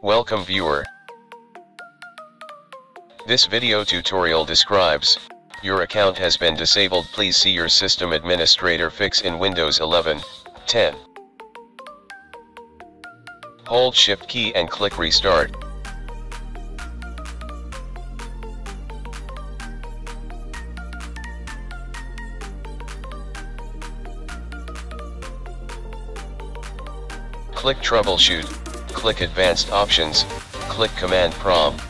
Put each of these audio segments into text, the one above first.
Welcome viewer. This video tutorial describes, your account has been disabled. Please see your system administrator fix in Windows 11, 10. Hold Shift key and click Restart. Click Troubleshoot, click Advanced Options, click Command Prompt.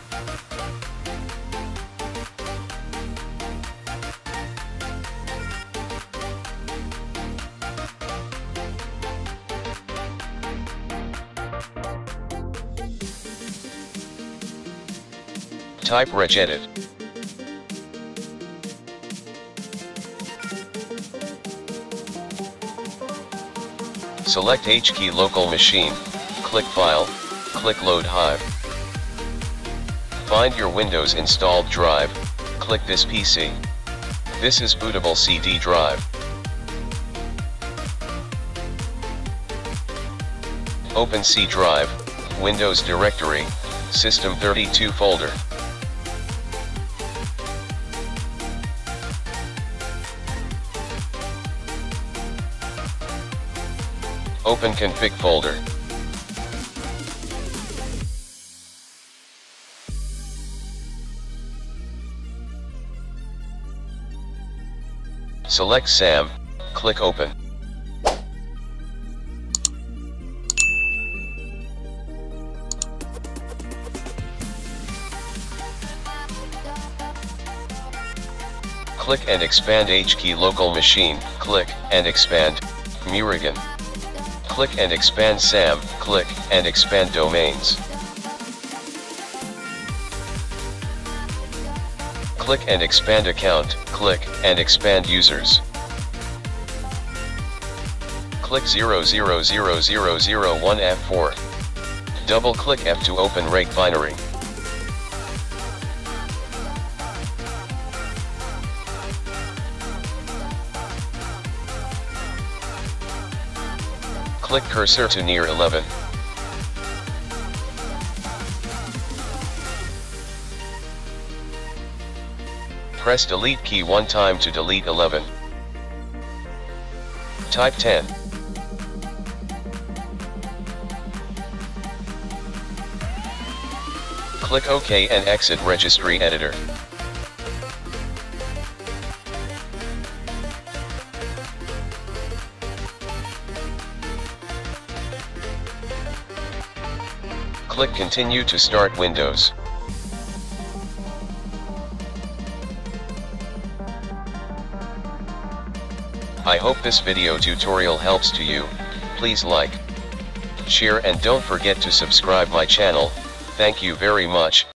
Type regedit. Select H key local machine, click File, click Load Hive. Find your Windows installed drive, click this PC. This is bootable CD drive. Open C drive, Windows directory, System 32 folder. Open config folder. Select SAM, click Open. Click and expand H key local machine, click and expand Murigan. Click and expand SAM, click and expand domains. Click and expand account, click and expand users. Click 000001 F4. Double click F to open rake binary. Click cursor to near 11. Press delete key one time to delete 11. Type 10. Click OK and exit registry editor. Click Continue to start Windows. I hope this video tutorial helps to you. Please like, share and don't forget to subscribe my channel. Thank you very much.